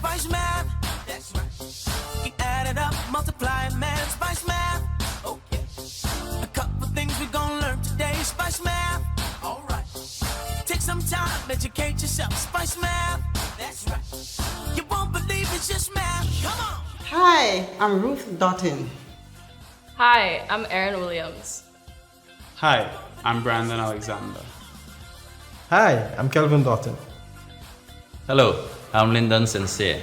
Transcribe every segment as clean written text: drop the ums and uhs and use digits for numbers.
Spice math. That's right. You add it up, multiply it, man. Spice math. Okay. A couple things we're gonna learn today. Spice math. All right. Take some time, educate yourself. Spice math. That's right. You won't believe it's just math. Come on. Hi, I'm Ruth Dottin. Hi, I'm Aaron Williams. Hi, I'm Brandon Alexander. Hi, I'm Kelvin Dottin. Hello, I'm Lyndon Sincere.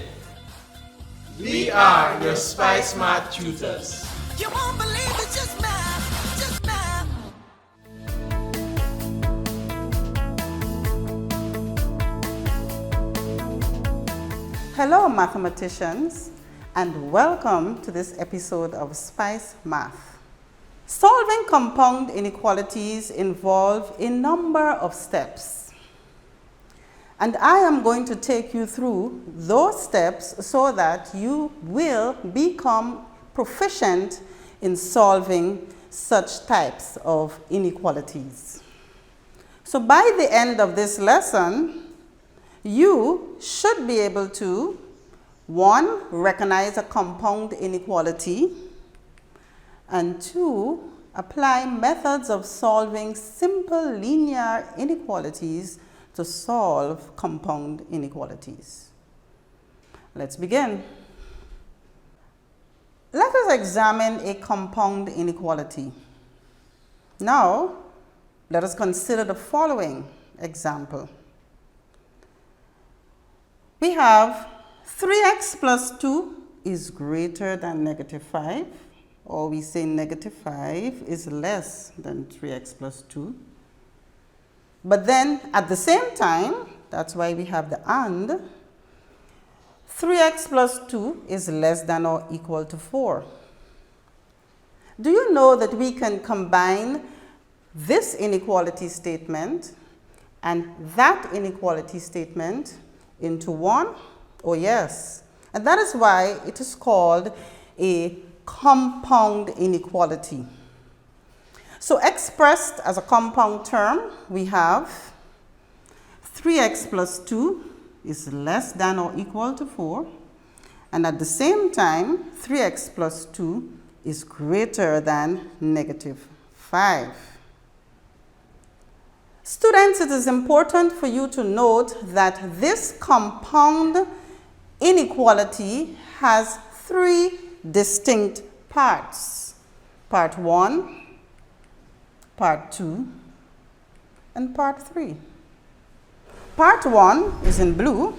We are your Spice Math tutors. You won't believe it's just math. Just math. Hello, mathematicians, and welcome to this episode of Spice Math. Solving compound inequalities involve a number of steps, and I am going to take you through those steps so that you will become proficient in solving such types of inequalities. So by the end of this lesson, you should be able to, 1, recognize a compound inequality, and 2, apply methods of solving simple linear inequalities to solve compound inequalities. Let's begin. Let us examine a compound inequality. Now, let us consider the following example. We have 3x plus 2 is greater than negative 5, or we say negative 5 is less than 3x plus 2. But then at the same time, that's why we have the and, 3x plus 2 is less than or equal to 4. Do you know that we can combine this inequality statement and that inequality statement into one? Oh yes, and that is why it is called a compound inequality. So expressed as a compound term, we have 3x plus 2 is less than or equal to 4, and at the same time 3x plus 2 is greater than negative 5. Students, it is important for you to note that this compound inequality has 3 distinct parts. Part 1, Part 2, and Part 3. Part 1 is in blue,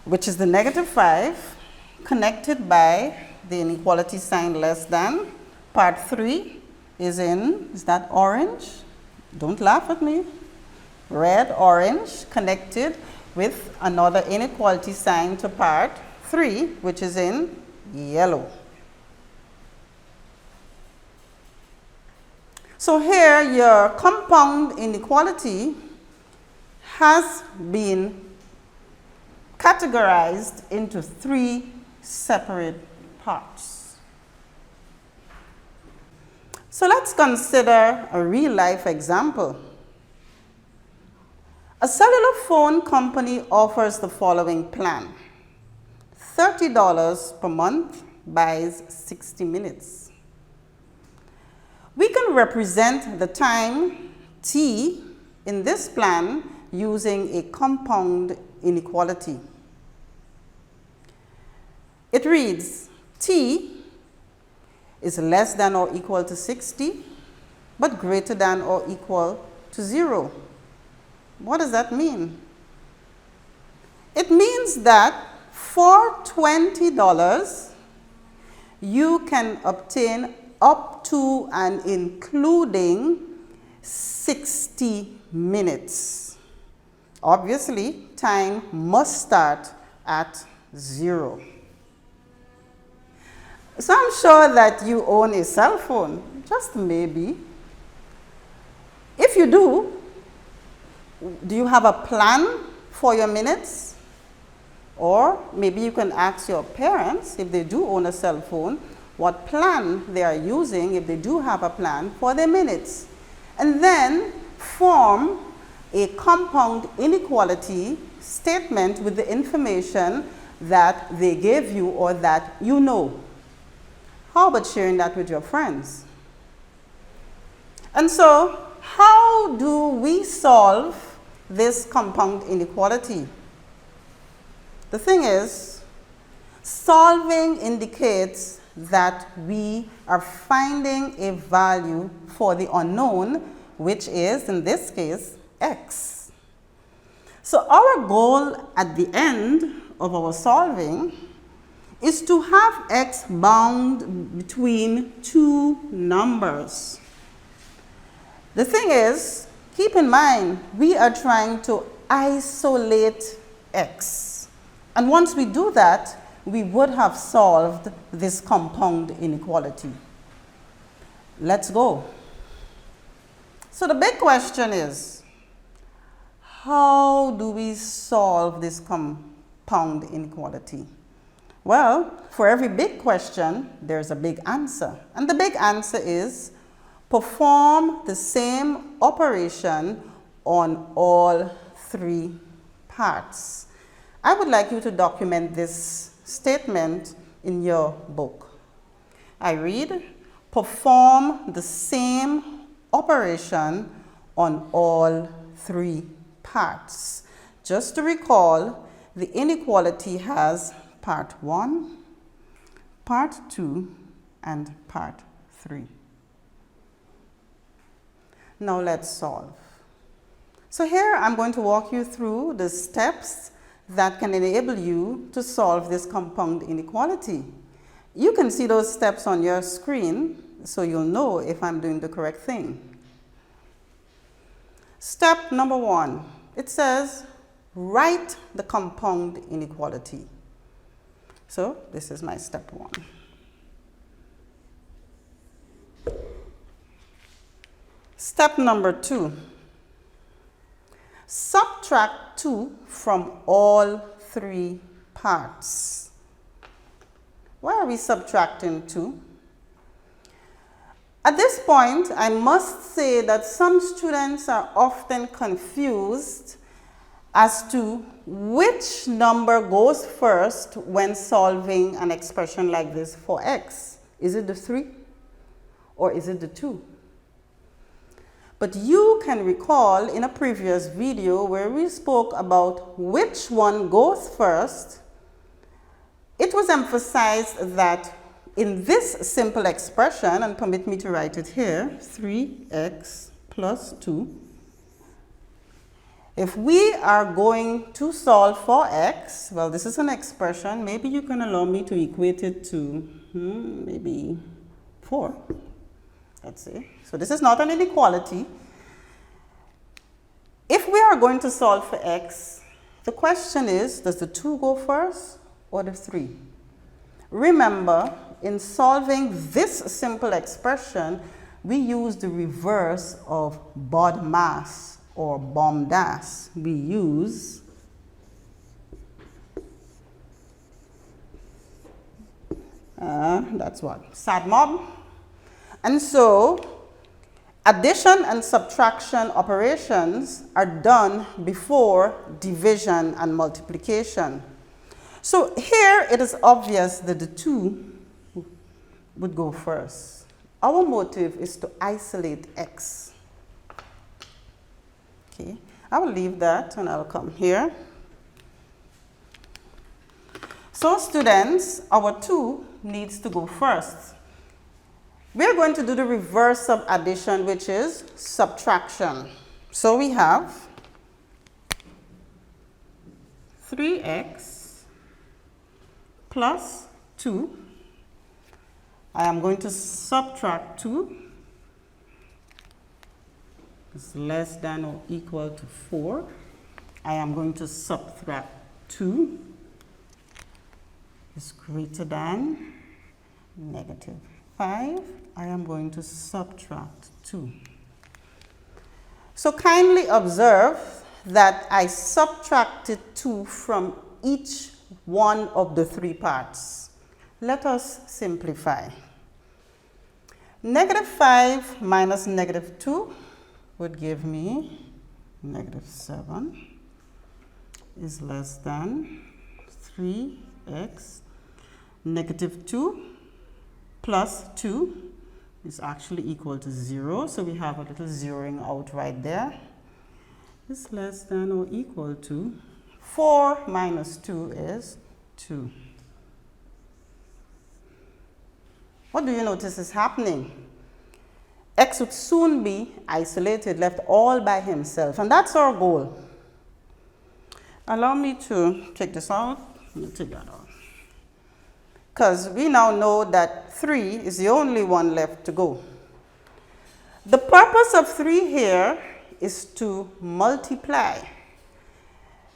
which is the negative 5 connected by the inequality sign less than. Part 3 is that orange? Don't laugh at me. Red, orange, connected with another inequality sign to part 3, which is in yellow. So here your compound inequality has been categorized into 3 separate parts. So let's consider a real-life example. A cellular phone company offers the following plan. $30 per month buys 60 minutes. We can represent the time t in this plan using a compound inequality. It reads, t is less than or equal to 60, but greater than or equal to 0. What does that mean? It means that for $20, you can obtain up to and including 60 minutes. Obviously, time must start at 0. So I'm sure that you own a cell phone, just maybe. If you do you have a plan for your minutes? Or maybe you can ask your parents, if they do own a cell phone, what plan they are using, if they do have a plan, for their minutes. And then form a compound inequality statement with the information that they gave you or that you know. How about sharing that with your friends? And so, how do we solve this compound inequality? The thing is, solving indicates that we are finding a value for the unknown, which is, in this case, x. So our goal at the end of our solving is to have x bound between two numbers. The thing is, keep in mind, we are trying to isolate x. And once we do that, we would have solved this compound inequality. Let's go. So the big question is, how do we solve this compound inequality? Well, for every big question, there's a big answer. And the big answer is, perform the same operation on all three parts. I would like you to document this statement in your book. I read, perform the same operation on all three parts. Just to recall, the inequality has part 1, part 2, and part 3. Now let's solve. So here I'm going to walk you through the steps that can enable you to solve this compound inequality. You can see those steps on your screen, so you'll know if I'm doing the correct thing. Step number 1, it says, write the compound inequality. So this is my step 1. Step number 2, subtract 2 from all three parts. Why are we subtracting 2? At this point, I must say that some students are often confused as to which number goes first when solving an expression like this for x. Is it the 3 or is it the 2? But you can recall in a previous video where we spoke about which one goes first, it was emphasized that in this simple expression, and permit me to write it here, 3x plus 2, if we are going to solve for x, well, this is an expression, maybe you can allow me to equate it to maybe 4. Let's see. So this is not an inequality. If we are going to solve for x, the question is, does the 2 go first or the 3? Remember, in solving this simple expression, we use the reverse of BODMAS or BOMDAS. We use that's what? SADMOB. And so, addition and subtraction operations are done before division and multiplication. So here it is obvious that the 2 would go first. Our motive is to isolate x. Okay, I will leave that and I'll come here. So students, our 2 needs to go first. We're going to do the reverse of addition, which is subtraction. So we have 3x plus 2. I am going to subtract 2. It's less than or equal to 4. I am going to subtract 2 is greater than negative 5. I am going to subtract 2. So kindly observe that I subtracted 2 from each one of the 3 parts. Let us simplify. Negative 5 minus negative 2 would give me negative 7. is less than 3x. Negative 2 plus 2 is actually equal to 0. So we have a little zeroing out right there. Is less than or equal to 4 minus 2 is 2. What do you notice is happening? X would soon be isolated, left all by himself, and that's our goal. Allow me to take this out. Let me take that out. Because we now know that 3 is the only one left to go. The purpose of 3 here is to multiply.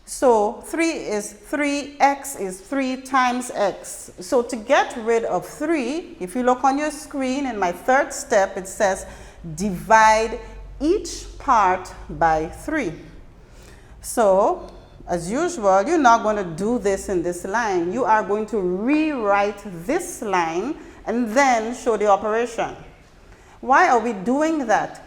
So 3x is 3 times x. So to get rid of 3, if you look on your screen in my third step, it says divide each part by 3. So as usual, you're not going to do this in this line. You are going to rewrite this line and then show the operation. Why are we doing that?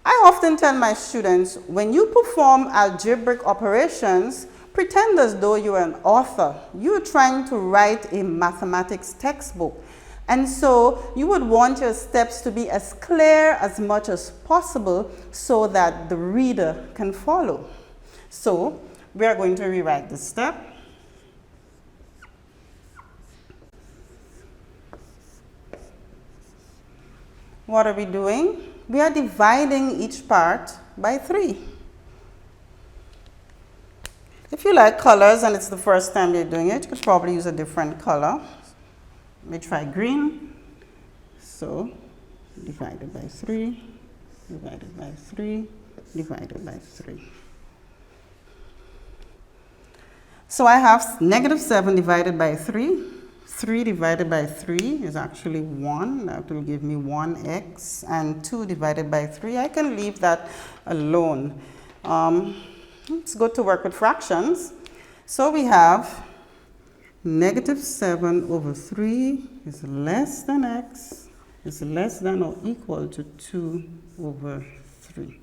I often tell my students, when you perform algebraic operations, pretend as though you're an author. You're trying to write a mathematics textbook. And so you would want your steps to be as clear as much as possible so that the reader can follow. So we are going to rewrite this step. What are we doing? We are dividing each part by 3. If you like colors and it's the first time you're doing it, you could probably use a different color. Let me try green. So divided by 3, divided by 3, divided by 3. So I have negative 7 divided by 3. 3 divided by 3 is actually 1. That will give me 1x. And 2 divided by 3, I can leave that alone. Let's go to work with fractions. So we have negative 7 over 3 is less than x, is less than or equal to 2 over 3.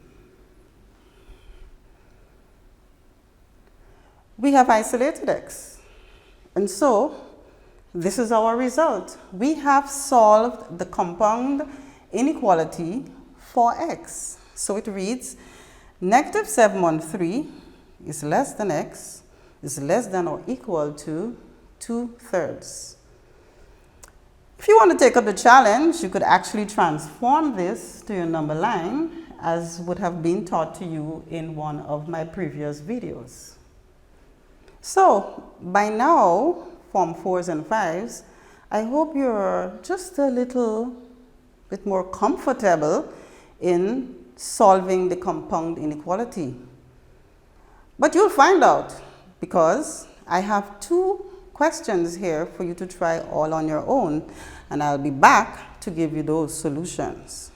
We have isolated x. And so this is our result. We have solved the compound inequality for x. So it reads, negative 7 on 3 is less than x, is less than or equal to 2/3. If you want to take up the challenge, you could actually transform this to your number line, as would have been taught to you in one of my previous videos. So by now, Form 4s and 5s, I hope you're just a little bit more comfortable in solving the compound inequality. But you'll find out, because I have 2 questions here for you to try all on your own, and I'll be back to give you those solutions.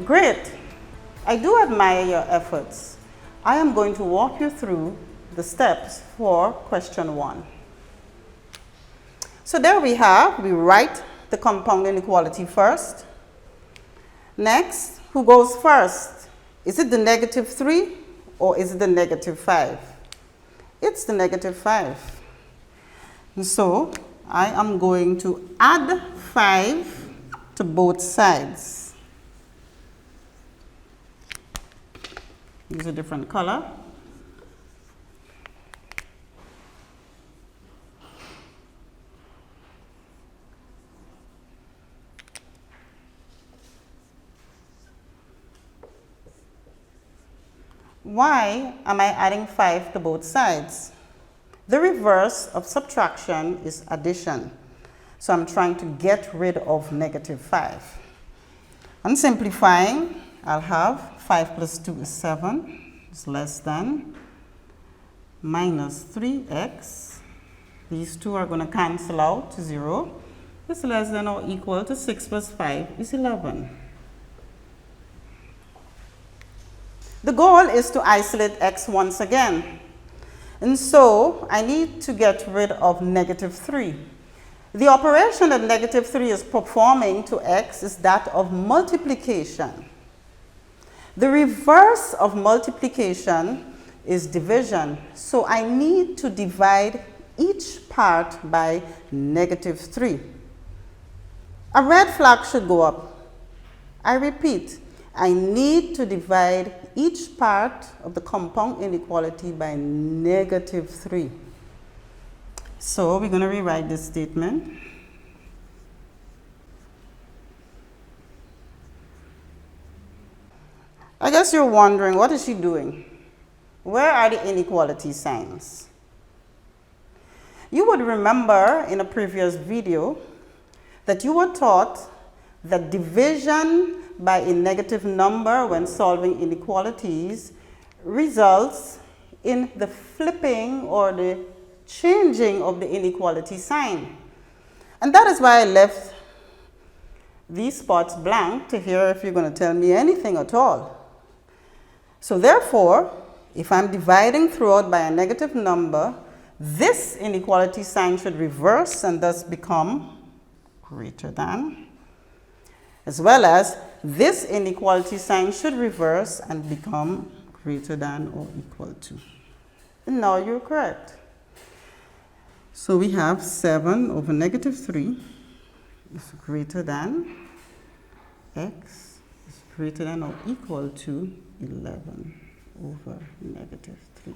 Great. I do admire your efforts. I am going to walk you through the steps for question 1. So there we write the compound inequality first. Next, who goes first? Is it the -3 or is it the -5? It's the -5. And so I am going to add 5 to both sides. Use a different color. Why am I adding 5 to both sides? The reverse of subtraction is addition. So I'm trying to get rid of -5. I'm simplifying. I'll have 5 plus 2 is 7. It's less than minus 3x. These two are going to cancel out to 0. It's less than or equal to 6 plus 5 is 11. The goal is to isolate x once again. And so I need to get rid of -3. The operation that -3 is performing to x is that of multiplication. The reverse of multiplication is division. So I need to divide each part by -3. A red flag should go up. I repeat, I need to divide each part of the compound inequality by -3. So we're going to rewrite this statement. I guess you're wondering, what is she doing? Where are the inequality signs? You would remember in a previous video that you were taught that division by a negative number when solving inequalities results in the flipping or the changing of the inequality sign. And that is why I left these spots blank to hear if you're going to tell me anything at all. So therefore, if I'm dividing throughout by a negative number, this inequality sign should reverse and thus become greater than, as well as this inequality sign should reverse and become greater than or equal to. And now you're correct. So we have 7 over -3 is greater than x is greater than or equal to 11 over -3.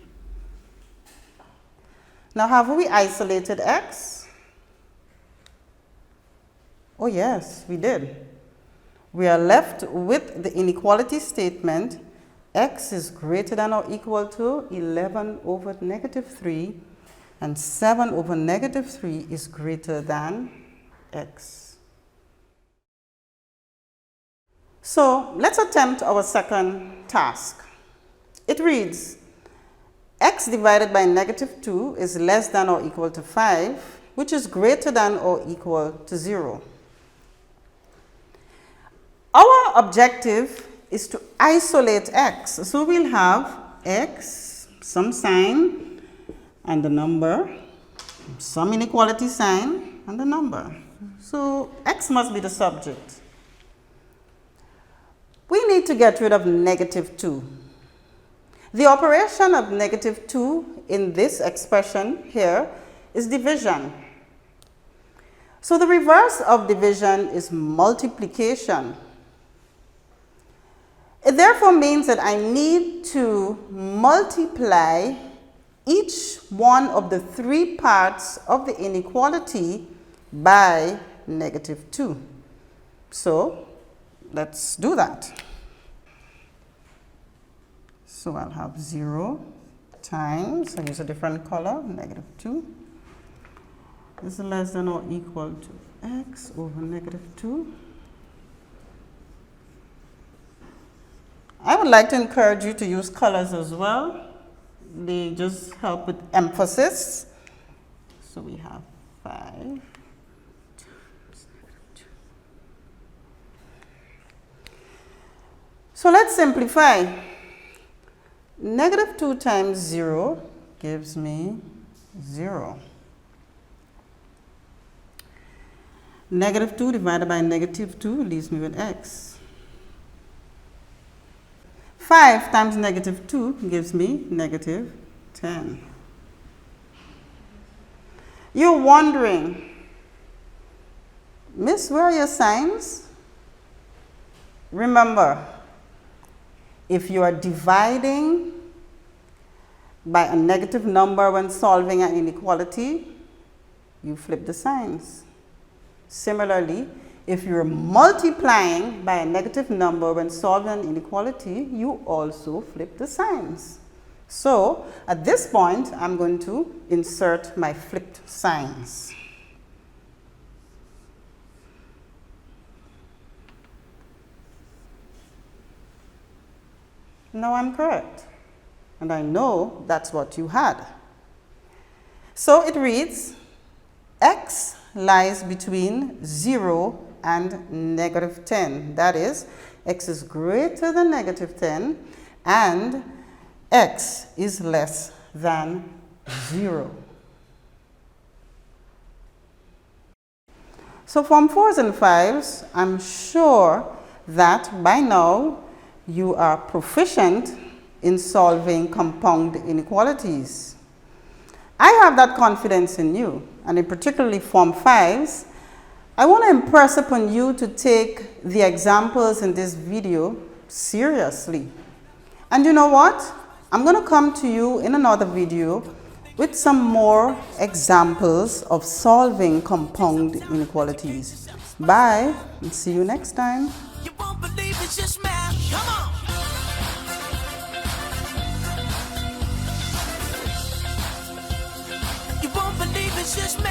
Now, have we isolated x? Oh yes, we did. We are left with the inequality statement, x is greater than or equal to 11 over -3, and 7 over -3 is greater than x. So let's attempt our second task. It reads, x divided by -2 is less than or equal to 5, which is greater than or equal to 0. Our objective is to isolate x. So we'll have x, some sign, and the number, some inequality sign, and the number. So x must be the subject. We need to get rid of -2. The operation of -2 in this expression here is division. So the reverse of division is multiplication. It therefore means that I need to multiply each one of the 3 parts of the inequality by -2. So let's do that. So I'll have 0 times, I use a different color, -2. This is less than or equal to x over -2. I would like to encourage you to use colors as well. They just help with emphasis. So we have 5 times -2. So let's simplify. Negative 2 times 0 gives me 0. Negative 2 divided by negative 2 leaves me with x. 5 times negative 2 gives me negative 10. You're wondering, Miss, where are your signs? Remember, if you are dividing by a negative number when solving an inequality, you flip the signs. Similarly, if you're multiplying by a negative number when solving an inequality, you also flip the signs. So, at this point, I'm going to insert my flipped signs. Now I'm correct, and I know that's what you had. So it reads, x lies between 0 and negative 10. That is, x is greater than negative 10 and x is less than 0. So from 4s and 5s, I'm sure that by now you are proficient in solving compound inequalities. I have that confidence in you, and in particularly Form 5s, I want to impress upon you to take the examples in this video seriously. And you know what? I'm going to come to you in another video with some more examples of solving compound inequalities. Bye, and see you next time. You won't believe it's just math. Come on. You won't believe it's just math.